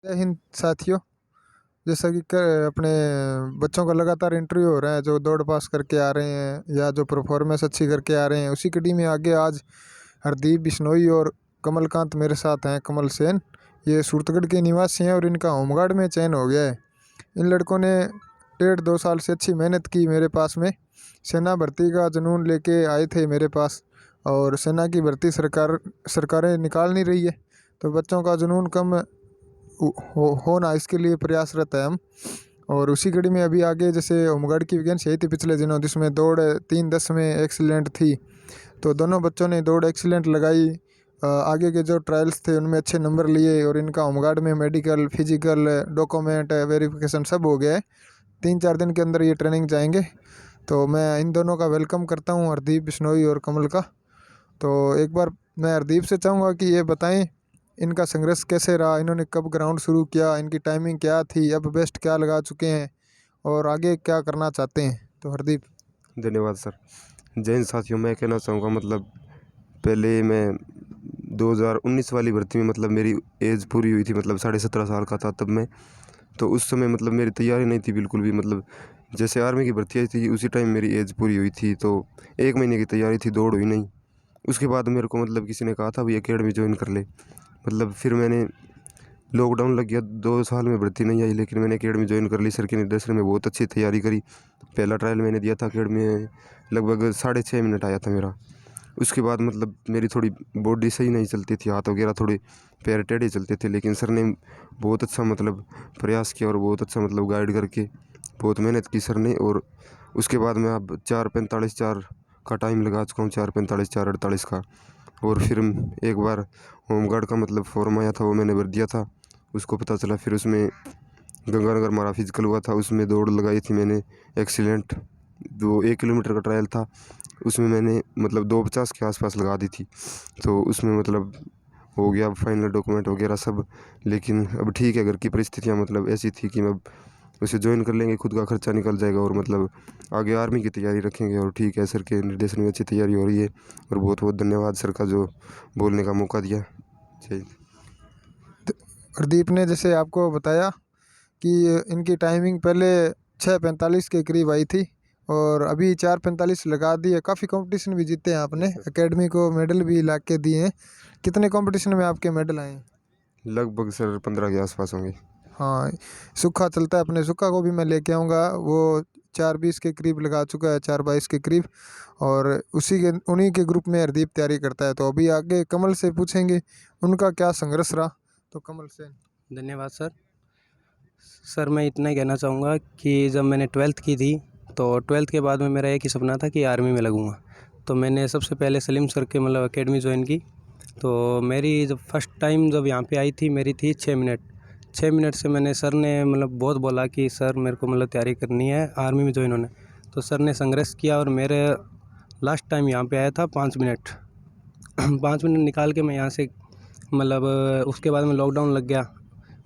जय हिंद साथियों। जैसा कि अपने बच्चों का लगातार इंटरव्यू हो रहा है, जो दौड़ पास करके आ रहे हैं या जो परफॉर्मेंस अच्छी करके आ रहे हैं, उसी कड़ी में आगे आज हरदीप बिश्नोई और कमलकांत मेरे साथ हैं। कमल सेन ये सूरतगढ़ के निवासी हैं और इनका होमगार्ड में चयन हो गया है। इन लड़कों ने 1.5-2 साल से अच्छी मेहनत की मेरे पास में। सेना भर्ती का जुनून लेके आए थे मेरे पास, और सेना की भर्ती सरकारें निकाल नहीं रही है, तो बच्चों का जुनून कम होना, इसके लिए प्रयासरत है हम। और उसी कड़ी में अभी आगे जैसे होमगार्ड की वैकेंसी आई थी पिछले दिनों, जिसमें दौड़ 3:10 में एक्सीलेंट थी, तो दोनों बच्चों ने दौड़ एक्सीलेंट लगाई। आगे के जो ट्रायल्स थे उनमें अच्छे नंबर लिए और इनका होमगार्ड में मेडिकल, फिजिकल, डॉक्यूमेंट वेरिफिकेशन सब हो गया है। 3-4 दिन के अंदर ये ट्रेनिंग जाएंगे। तो मैं इन दोनों का वेलकम करता हूँ, हरदीप बिश्नोई और कमल का। तो एक बार मैं हरदीप से चाहूँगा कि ये बताएं इनका संघर्ष कैसे रहा, इन्होंने कब ग्राउंड शुरू किया, इनकी टाइमिंग क्या थी, अब बेस्ट क्या लगा चुके हैं और आगे क्या करना चाहते हैं। तो हरदीप। धन्यवाद सर। जय हिंद साथियों, मैं कहना चाहूँगा पहले मैं 2019 वाली भर्ती में मेरी एज पूरी हुई थी, 17.5 साल का था तब मैं। तो उस समय मेरी तैयारी नहीं थी बिल्कुल भी। जैसे आर्मी की भर्ती आई थी उसी टाइम मेरी एज पूरी हुई थी, तो 1 महीने की तैयारी थी, दौड़ हुई नहीं। उसके बाद मेरे को किसी ने कहा था भाई एकेडमी ज्वाइन कर ले। फिर मैंने लॉकडाउन लग गया, 2 साल में भर्ती नहीं आई, लेकिन मैंने एकेडमी ज्वाइन कर ली। सर के निर्देशन में बहुत अच्छी तैयारी करी। पहला ट्रायल मैंने दिया था एकेडमी में, लगभग 6.5 मिनट आया था मेरा। उसके बाद मेरी थोड़ी बॉडी सही नहीं चलती थी, हाथ वगैरह थोड़े पैर टेढ़े चलते थे, लेकिन सर ने बहुत अच्छा प्रयास किया और बहुत अच्छा गाइड करके बहुत मेहनत की सर ने। और उसके बाद मैं अब 4:45 4 का टाइम लगा चुका हूँ, 4:45 4:48 का। और फिर एक बार होमगार्ड का फॉर्म आया था, वो मैंने भर दिया था। उसको पता चला, फिर उसमें गंगानगर हमारा फिजिकल हुआ था, उसमें दौड़ लगाई थी मैंने एक्सीलेंट। 1 किलोमीटर का ट्रायल था, उसमें मैंने 2:50 के आसपास लगा दी थी। तो उसमें हो गया फाइनल डॉक्यूमेंट वगैरह सब। लेकिन अब ठीक है, घर की परिस्थितियाँ ऐसी थी कि अब उसे ज्वाइन कर लेंगे, खुद का खर्चा निकल जाएगा और आगे आर्मी की तैयारी रखेंगे। और ठीक है, सर के निर्देशन में अच्छी तैयारी हो रही है। और बहुत बहुत धन्यवाद सर का जो बोलने का मौका दिया। जय। हरदीप ने जैसे आपको बताया कि इनकी टाइमिंग पहले 6:45 के करीब आई थी और अभी 4:45 लगा दी है। काफ़ी कंपटीशन भी जीते हैं आपने, एकेडमी को मेडल भी ला के दिए हैं। कितने कंपटीशन में आपके मेडल आए हैं? लगभग सर 15 के आसपास होंगे। हाँ, सूखा चलता है, अपने सूखा को भी मैं लेके आऊँगा। वो 4:20 के करीब लगा चुका है, 4:22 के करीब। और उन्हीं के ग्रुप में हरदीप तैयारी करता है। तो अभी आगे कमल से पूछेंगे उनका क्या संघर्ष रहा। तो कमल से। धन्यवाद सर। सर मैं इतना ही कहना चाहूँगा कि जब मैंने 12th की थी, तो 12th के बाद में मेरा एक ही सपना था कि आर्मी में लगूँगा। तो मैंने सबसे पहले सलीम सर के एकेडमी ज्वाइन की। तो मेरी जब फर्स्ट टाइम जब यहाँ पे आई थी, मेरी थी 6 मिनट। 6 मिनट से मैंने, सर ने बहुत बोला कि सर मेरे को तैयारी करनी है आर्मी में ज्वाइन होने। तो सर ने संघर्ष किया और मेरे लास्ट टाइम यहाँ पे आया था 5 मिनट 5 मिनट निकाल के मैं यहाँ से उसके बाद में लॉकडाउन लग गया।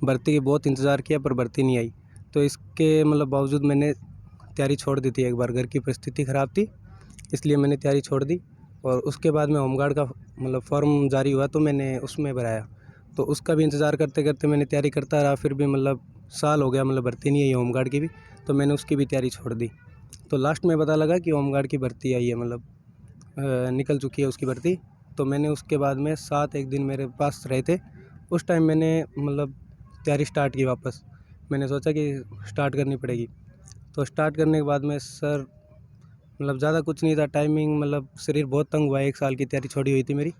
भर्ती की बहुत इंतज़ार किया पर भर्ती नहीं आई। तो इसके बावजूद मैंने तैयारी छोड़ दी थी। एक बार घर की परिस्थिति ख़राब थी, इसलिए मैंने तैयारी छोड़ दी। और उसके बाद में होमगार्ड का फॉर्म जारी हुआ, तो मैंने उसमें भराया। तो उसका भी इंतज़ार करते करते मैंने तैयारी करता रहा। फिर भी साल हो गया, भर्ती नहीं आई होमगार्ड की भी, तो मैंने उसकी भी तैयारी छोड़ दी। तो लास्ट में पता लगा कि होमगार्ड की भर्ती आई है, निकल चुकी है उसकी भर्ती। तो मैंने उसके बाद में 7 एक दिन मेरे पास रहे थे। उस टाइम मैंने तैयारी स्टार्ट की वापस। मैंने सोचा कि स्टार्ट करनी पड़ेगी। तो स्टार्ट करने के बाद में सर ज़्यादा कुछ नहीं था, टाइमिंग शरीर बहुत तंग हुआ। 1 साल की तैयारी छोड़ी हुई थी मेरी।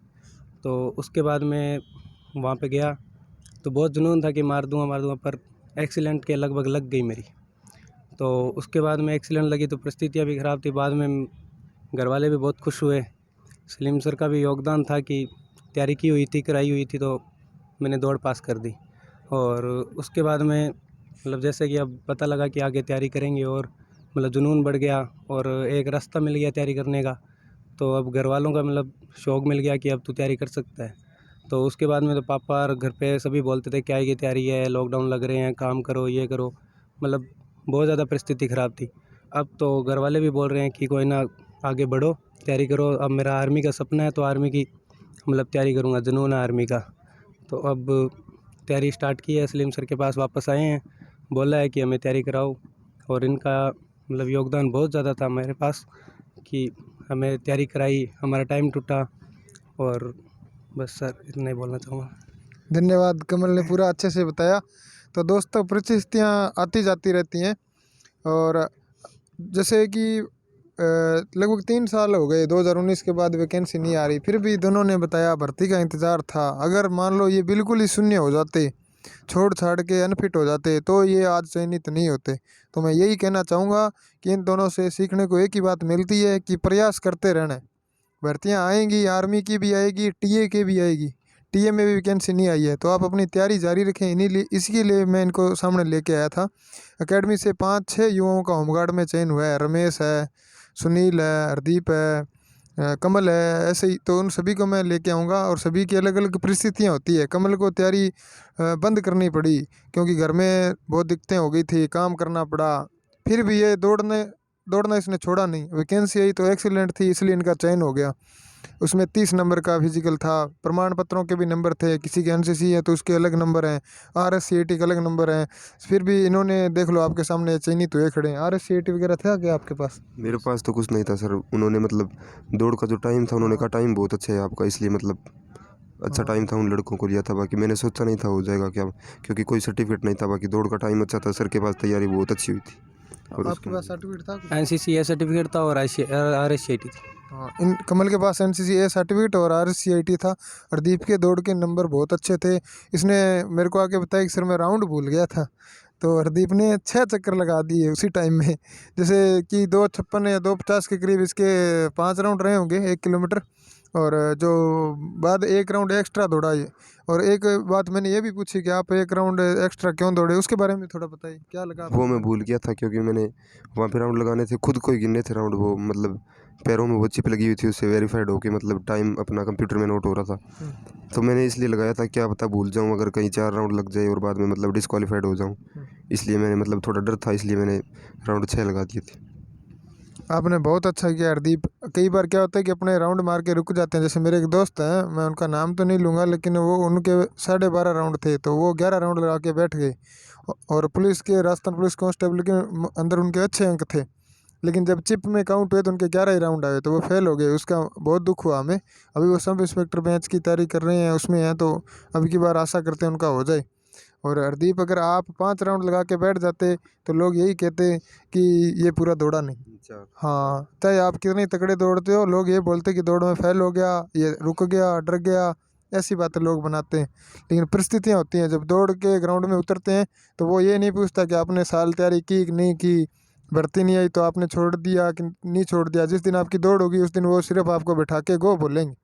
तो उसके बाद मैं वहाँ पे गया तो बहुत जुनून था कि मार दूँगा, पर एक्सीलेंट के लगभग लग गई मेरी। तो उसके बाद में एक्सीलेंट लगी तो परिस्थितियाँ भी ख़राब थी। बाद में घर वाले भी बहुत खुश हुए। सलीम सर का भी योगदान था कि तैयारी की हुई थी, कराई हुई थी, तो मैंने दौड़ पास कर दी। और उसके बाद में जैसे कि अब पता लगा कि आगे तैयारी करेंगे, और जुनून बढ़ गया और एक रास्ता मिल गया तैयारी करने का। तो अब घर वालों का शौक़ मिल गया कि अब तू तैयारी कर सकता है। तो उसके बाद में तो पापा और घर पे सभी बोलते थे क्या ये तैयारी है, लॉकडाउन लग रहे हैं, काम करो, ये करो। बहुत ज़्यादा परिस्थिति ख़राब थी। अब तो घर वाले भी बोल रहे हैं कि कोई ना, आगे बढ़ो, तैयारी करो। अब मेरा आर्मी का सपना है, तो आर्मी की तैयारी करूँगा, जुनून है आर्मी का। तो अब तैयारी स्टार्ट की है। सलीम सर के पास वापस आए हैं, बोला है कि हमें तैयारी कराओ, और इनका मतलब योगदान बहुत ज़्यादा था मेरे पास कि हमें तैयारी कराई, हमारा टाइम टूटा। और बस सर इतना ही बोलना चाहूँगा। धन्यवाद, कमल ने पूरा अच्छे से बताया। तो दोस्तों, परिस्थितियाँ आती जाती रहती हैं, और जैसे कि लगभग 3 साल हो गए, 2019 के बाद वैकेंसी नहीं आ रही, फिर भी दोनों ने बताया भर्ती का इंतज़ार था। अगर मान लो ये बिल्कुल ही शून्य हो जाते, छोड़ छाड़ के अनफिट हो जाते, तो ये आज चयनित नहीं होते। तो मैं यही कहना चाहूँगा कि इन दोनों से सीखने को एक ही बात मिलती है कि प्रयास करते रहना है। भर्तियाँ आएंगी, आर्मी की भी आएगी, टीए की भी आएगी। टीए में भी वैकेंसी नहीं आई है, तो आप अपनी तैयारी जारी रखें। इन्हीं लिए, इसके लिए मैं इनको सामने लेके आया था। एकेडमी से 5-6 युवाओं का होमगार्ड में चयन हुआ है। रमेश है, सुनील है, हरदीप है, कमल है, ऐसे ही। तो उन सभी को मैं लेके आऊँगा, और सभी की अलग अलग परिस्थितियाँ होती है। कमल को तैयारी बंद करनी पड़ी क्योंकि घर में बहुत दिक्कतें हो गई थी, काम करना पड़ा। फिर भी ये दौड़ना इसने छोड़ा नहीं। वैकेंसी आई तो एक्सीलेंट थी, इसलिए इनका चयन हो गया। उसमें 30 नंबर का फिजिकल था, प्रमाण पत्रों के भी नंबर थे। किसी के एनसीसी है तो उसके अलग नंबर हैं, आरएससीआईटी के अलग नंबर हैं। फिर भी इन्होंने देख लो, आपके सामने चयनित हुए खड़े हैं। आरएससीआईटी वगैरह था क्या आपके पास? मेरे पास तो कुछ नहीं था सर। उन्होंने मतलब दौड़ का जो टाइम था, उन्होंने कहा टाइम बहुत अच्छा है आपका, इसलिए मतलब अच्छा टाइम था, उन लड़कों को लिया था। बाकी मैंने सोचा नहीं था हो जाएगा क्या, क्योंकि कोई सर्टिफिकेट नहीं था। बाकी दौड़ का टाइम अच्छा था, सर के पास तैयारी बहुत अच्छी हुई थी। और आपके पास सर्टिफिकेट था कुछ? NCC सर्टिफिकेट था और RSCIT थी। हाँ, इन कमल के पास एनसीसी ए सर्टिफिकेट और आरएससीआईटी था। हरदीप के दौड़ के नंबर बहुत अच्छे थे। इसने मेरे को आके बताया कि सर मैं राउंड भूल गया था, तो हरदीप ने 6 चक्कर लगा दिए उसी टाइम में। जैसे कि 2:56 या 2:50 के करीब इसके 5 राउंड रहे होंगे 1 किलोमीटर, और जो बाद 1 राउंड एक्स्ट्रा दौड़ा ये। और एक बात मैंने ये भी पूछी कि आप 1 राउंड एक्स्ट्रा क्यों दौड़े, उसके बारे में थोड़ा बताइए, क्या लगा वो मैं आपको? भूल गया था, क्योंकि मैंने वहाँ पे राउंड लगाने थे, खुद को ही गिनने थे राउंड। वो मतलब पैरों में वो चिप लगी हुई थी, उससे वेरीफाइड होके मतलब टाइम अपना कंप्यूटर में नोट हो रहा था। तो मैंने इसलिए लगाया था, क्या पता भूल जाऊँ, अगर कहीं 4 राउंड लग जाए और बाद में मतलब डिस्क्वालीफाइड हो जाऊँ। इसलिए मैंने मतलब थोड़ा डर था, इसलिए मैंने राउंड 6 लगा दिए थे। आपने बहुत अच्छा किया हरदीप। कई बार क्या होता है कि अपने राउंड मार के रुक जाते हैं। जैसे मेरे एक दोस्त हैं, मैं उनका नाम तो नहीं लूँगा, लेकिन वो उनके 12.5 राउंड थे, तो वो 11 राउंड लगा के बैठ गए। और पुलिस के, राजस्थान पुलिस कांस्टेबल के अंदर उनके अच्छे अंक थे, लेकिन जब चिप में काउंट हुए तो उनके 11 ही राउंड आए, तो वो फेल हो गए। उसका बहुत दुख हुआ हमें। अभी वो सब इंस्पेक्टर बैच की तैयारी कर रहे हैं, उसमें हैं, तो अब की बार आशा करते हैं उनका हो जाए। और हरदीप, अगर आप 5 राउंड लगा के बैठ जाते तो लोग यही कहते कि ये पूरा दौड़ा नहीं। हाँ, चाहे आप कितने तगड़े दौड़ते हो, लोग ये बोलते कि दौड़ में फेल हो गया, ये रुक गया, डर गया, ऐसी बातें लोग बनाते हैं। लेकिन परिस्थितियाँ होती हैं, जब दौड़ के ग्राउंड में उतरते हैं तो वो ये नहीं पूछता कि आपने साल तैयारी की कि नहीं की, भर्ती नहीं आई तो आपने छोड़ दिया कि नहीं छोड़ दिया। जिस दिन आपकी दौड़ होगी उस दिन वो सिर्फ आपको बैठा के गो बोलेंगे।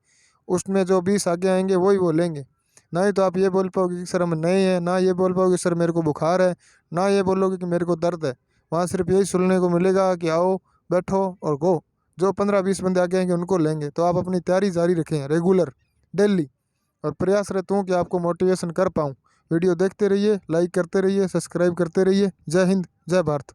उसमें जो 20 आगे आएंगे वही बोलेंगे। ना ही तो आप ये बोल पाओगे कि सर हम नए हैं, ना ये बोल पाओगे सर मेरे को बुखार है, ना ये बोलोगे कि मेरे को दर्द है। वहाँ सिर्फ यही सुनने को मिलेगा कि आओ, बैठो और गो। जो 15-20 बंदे आगे आएंगे उनको लेंगे। तो आप अपनी तैयारी जारी रखें, रेगुलर, डेली, और प्रयासरत हूँ कि आपको मोटिवेशन कर पाऊँ। वीडियो देखते रहिए, लाइक करते रहिए, सब्सक्राइब करते रहिए। जय हिंद, जय भारत।